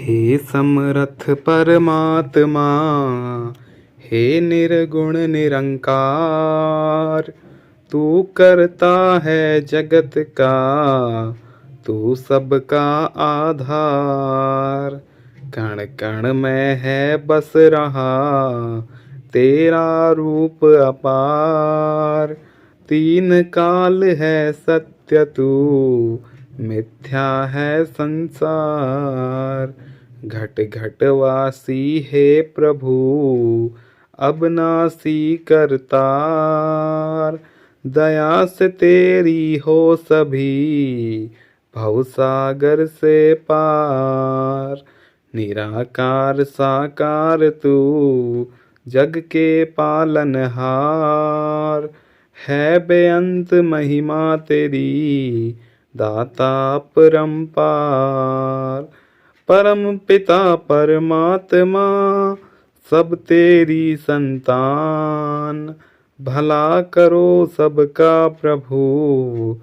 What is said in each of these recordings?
हे समर्थ परमात्मा, हे निर्गुण निरंकार, तू करता है जगत का, तू सबका आधार। कण कण में है बस रहा तेरा रूप अपार। तीन काल है सत्य तू, मिथ्या है संसार। घट घट वासी हे प्रभु, अबनासी करतार। दया से तेरी हो सभी, भवसागर से पार। निराकार साकार तू, जग के पालनहार। है बेअंत महिमा तेरी, दाता परम्पार। परम पिता परमात्मा, सब तेरी संतान। भला करो सबका प्रभु,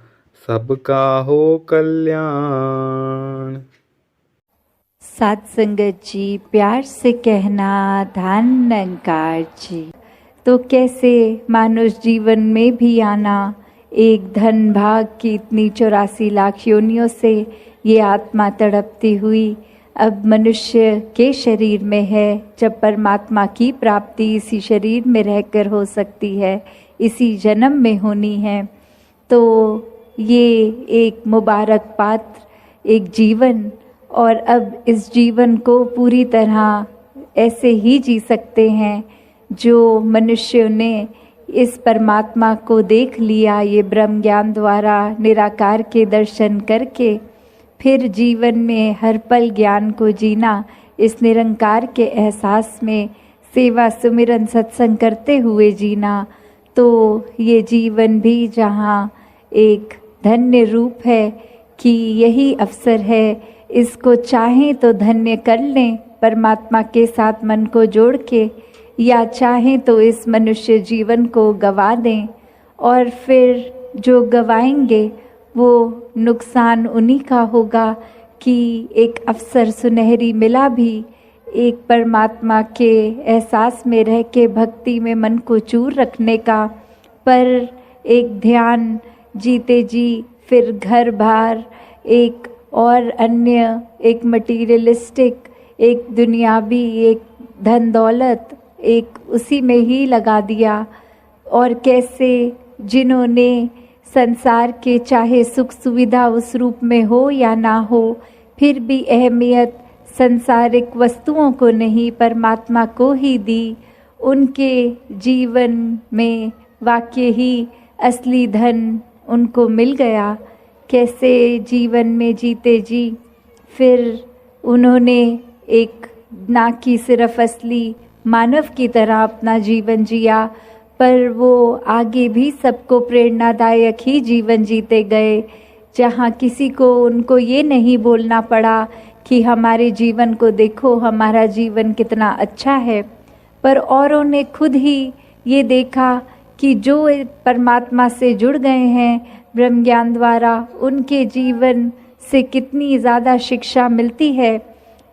सबका हो कल्याण। सात संगत जी, प्यार से कहना धन निरंकार जी। तो कैसे मानुष जीवन में भी आना, एक धन भाग की इतनी 84 लाख योनियों से ये आत्मा तड़पती हुई अब मनुष्य के शरीर में है। जब परमात्मा की प्राप्ति इसी शरीर में रहकर हो सकती है, इसी जन्म में होनी है, तो ये एक मुबारक पात्र, एक जीवन, और अब इस जीवन को पूरी तरह ऐसे ही जी सकते हैं जो मनुष्यों ने इस परमात्मा को देख लिया, ये ब्रह्म ज्ञान द्वारा निराकार के दर्शन करके फिर जीवन में हर पल ज्ञान को जीना, इस निरंकार के एहसास में सेवा सुमिरन सत्संग करते हुए जीना। तो ये जीवन भी जहाँ एक धन्य रूप है कि यही अवसर है, इसको चाहें तो धन्य कर लें परमात्मा के साथ मन को जोड़ के, या चाहें तो इस मनुष्य जीवन को गवा दें, और फिर जो गवाएंगे वो नुकसान उन्हीं का होगा कि एक अवसर सुनहरी मिला भी एक परमात्मा के एहसास में रह के भक्ति में मन को चूर रखने का, पर एक ध्यान जीते जी फिर घर बार एक और अन्य, एक मटीरियलिस्टिक, एक दुनियावी, एक धन दौलत, एक उसी में ही लगा दिया। और कैसे जिन्होंने संसार के चाहे सुख सुविधा उस रूप में हो या ना हो, फिर भी अहमियत संसारिक वस्तुओं को नहीं परमात्मा को ही दी, उनके जीवन में वाकई ही असली धन उनको मिल गया। कैसे जीवन में जीते जी फिर उन्होंने एक ना कि सिर्फ असली मानव की तरह अपना जीवन जिया, पर वो आगे भी सबको प्रेरणादायक ही जीवन जीते गए, जहाँ किसी को उनको ये नहीं बोलना पड़ा कि हमारे जीवन को देखो, हमारा जीवन कितना अच्छा है, पर औरों ने खुद ही ये देखा कि जो परमात्मा से जुड़ गए हैं ब्रह्म ज्ञान द्वारा, उनके जीवन से कितनी ज़्यादा शिक्षा मिलती है।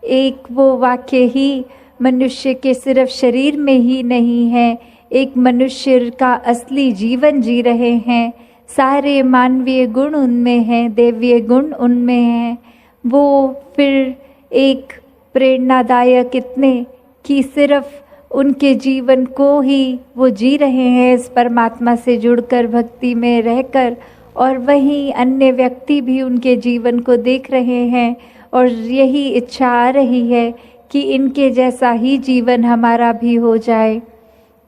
एक वो वाक्य ही मनुष्य के सिर्फ शरीर में ही नहीं है, एक मनुष्य का असली जीवन जी रहे हैं, सारे मानवीय गुण उनमें हैं, दैवीय गुण उनमें हैं। वो फिर एक प्रेरणादायक इतने कि सिर्फ उनके जीवन को ही वो जी रहे हैं इस परमात्मा से जुड़कर भक्ति में रहकर, और वहीं अन्य व्यक्ति भी उनके जीवन को देख रहे हैं और यही इच्छा आ रही है कि इनके जैसा ही जीवन हमारा भी हो जाए।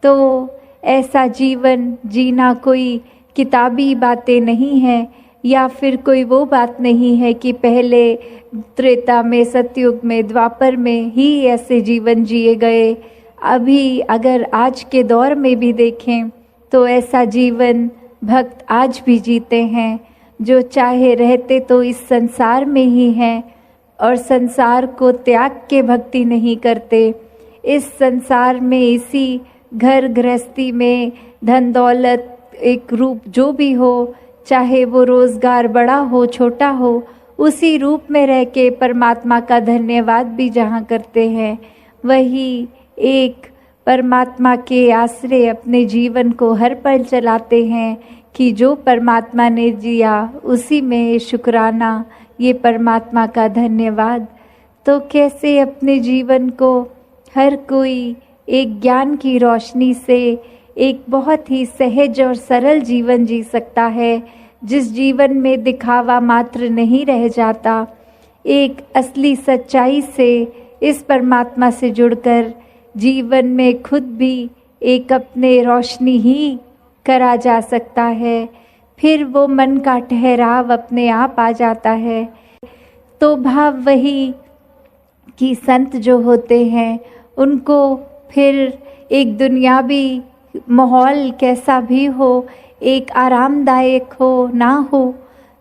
तो ऐसा जीवन जीना कोई किताबी बातें नहीं है, या फिर कोई वो बात नहीं है कि पहले त्रेता में, सतयुग में, द्वापर में ही ऐसे जीवन जिए गए। अभी अगर आज के दौर में भी देखें तो ऐसा जीवन भक्त आज भी जीते हैं, जो चाहे रहते तो इस संसार में ही हैं और संसार को त्याग के भक्ति नहीं करते। इस संसार में, इसी घर गृहस्थी में, धन दौलत एक रूप जो भी हो, चाहे वो रोज़गार बड़ा हो छोटा हो, उसी रूप में रह के परमात्मा का धन्यवाद भी जहाँ करते हैं, वही एक परमात्मा के आश्रय अपने जीवन को हर पल चलाते हैं कि जो परमात्मा ने दिया उसी में शुक्राना, ये परमात्मा का धन्यवाद। तो कैसे अपने जीवन को हर कोई एक ज्ञान की रोशनी से एक बहुत ही सहज और सरल जीवन जी सकता है, जिस जीवन में दिखावा मात्र नहीं रह जाता, एक असली सच्चाई से इस परमात्मा से जुड़कर जीवन में खुद भी एक अपने रोशनी ही करा जा सकता है। फिर वो मन का ठहराव अपने आप आ जाता है। तो भाव वही कि संत जो होते हैं उनको फिर एक दुनियावी माहौल कैसा भी हो, एक आरामदायक हो ना हो,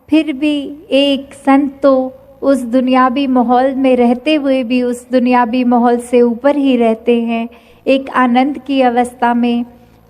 फिर भी एक संत तो उस दुनियावी माहौल में रहते हुए भी उस दुनियावी माहौल से ऊपर ही रहते हैं, एक आनंद की अवस्था में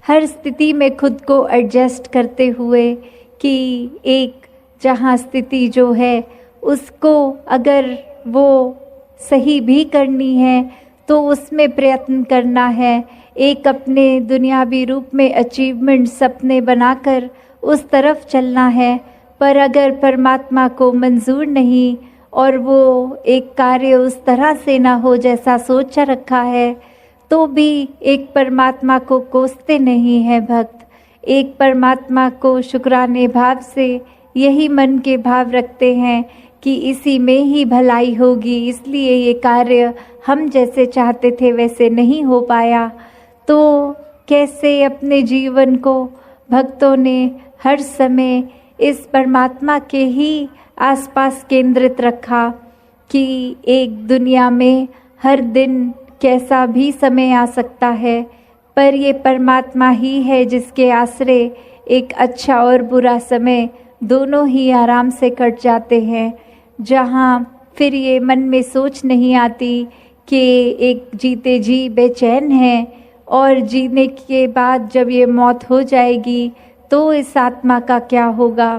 हर स्थिति में खुद को एडजस्ट करते हुए कि एक जहाँ स्थिति जो है उसको अगर वो सही भी करनी है तो उसमें प्रयत्न करना है, एक अपने दुनियावी रूप में अचीवमेंट सपने बनाकर उस तरफ चलना है। पर अगर परमात्मा को मंजूर नहीं और वो एक कार्य उस तरह से ना हो जैसा सोच रखा है, तो भी एक परमात्मा को कोसते नहीं है भक्त, एक परमात्मा को शुक्राने भाव से यही मन के भाव रखते हैं कि इसी में ही भलाई होगी, इसलिए ये कार्य हम जैसे चाहते थे वैसे नहीं हो पाया। तो कैसे अपने जीवन को भक्तों ने हर समय इस परमात्मा के ही आसपास केंद्रित रखा कि एक दुनिया में हर दिन कैसा भी समय आ सकता है, पर ये परमात्मा ही है जिसके आश्रय एक अच्छा और बुरा समय दोनों ही आराम से कट जाते हैं, जहाँ फिर ये मन में सोच नहीं आती कि एक जीते जी बेचैन है और जीने के बाद जब ये मौत हो जाएगी तो इस आत्मा का क्या होगा।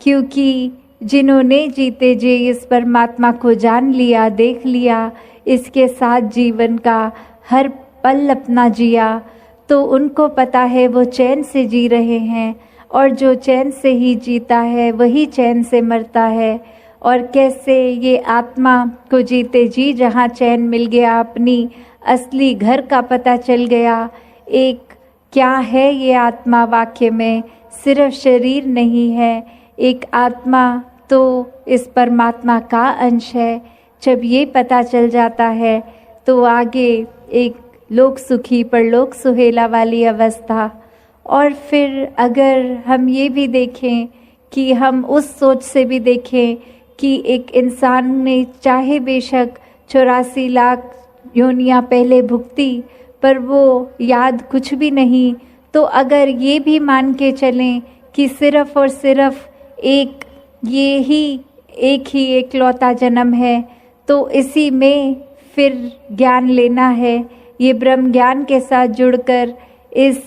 क्योंकि जिन्होंने जीते जी इस परमात्मा को जान लिया, देख लिया, इसके साथ जीवन का हर पल अपना जिया, तो उनको पता है वो चैन से जी रहे हैं, और जो चैन से ही जीता है वही चैन से मरता है। और कैसे ये आत्मा को जीते जी जहाँ चैन मिल गया, अपनी असली घर का पता चल गया, एक क्या है ये आत्मा, वाक्य में सिर्फ शरीर नहीं है, एक आत्मा तो इस परमात्मा का अंश है। जब ये पता चल जाता है तो आगे एक लोक सुखी परलोक सुहेला वाली अवस्था। और फिर अगर हम ये भी देखें कि हम उस सोच से भी देखें कि एक इंसान ने चाहे बेशक 84 लाख योनियाँ पहले भुगती पर वो याद कुछ भी नहीं, तो अगर ये भी मान के चलें कि सिर्फ और सिर्फ ये ही एक एकलौता जन्म है, तो इसी में फिर ज्ञान लेना है, ये ब्रह्म ज्ञान के साथ जुड़कर इस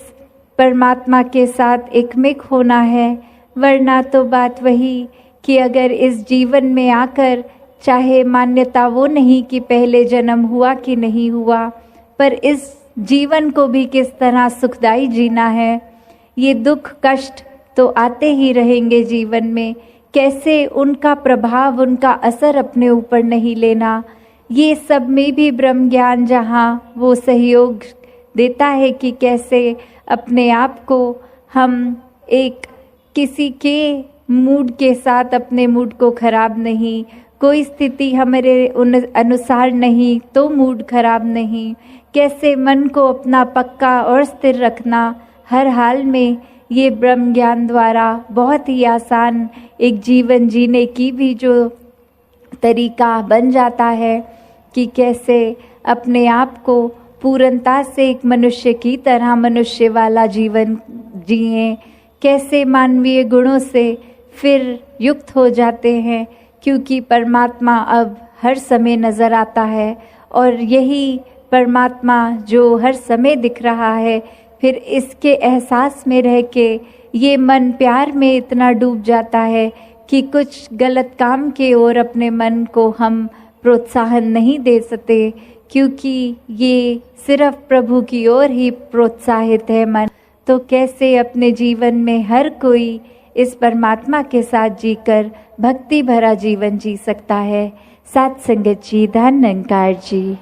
परमात्मा के साथ एकमिक होना है। वरना तो बात वही कि अगर इस जीवन में आकर चाहे मान्यता वो नहीं कि पहले जन्म हुआ कि नहीं हुआ, पर इस जीवन को भी किस तरह सुखदाई जीना है। ये दुख कष्ट तो आते ही रहेंगे जीवन में, कैसे उनका प्रभाव, उनका असर अपने ऊपर नहीं लेना। ये सब में भी ब्रह्म ज्ञान जहाँ वो सहयोग देता है कि कैसे अपने आप को हम एक किसी के मूड के साथ अपने मूड को खराब नहीं, कोई स्थिति हमारे अनुसार नहीं तो मूड खराब नहीं, कैसे मन को अपना पक्का और स्थिर रखना हर हाल में, ये ब्रह्म ज्ञान द्वारा बहुत ही आसान एक जीवन जीने की भी जो तरीका बन जाता है कि कैसे अपने आप को पूर्णता से एक मनुष्य की तरह मनुष्य वाला जीवन जिए, कैसे मानवीय गुणों से फिर युक्त हो जाते हैं, क्योंकि परमात्मा अब हर समय नज़र आता है और यही परमात्मा जो हर समय दिख रहा है, फिर इसके एहसास में रह के ये मन प्यार में इतना डूब जाता है कि कुछ गलत काम के ओर अपने मन को हम प्रोत्साहन नहीं दे सकते, क्योंकि ये सिर्फ प्रभु की ओर ही प्रोत्साहित है मन। तो कैसे अपने जीवन में हर कोई इस परमात्मा के साथ जीकर भक्ति भरा जीवन जी सकता है। सत्संगत जी, धन निरंकार जी।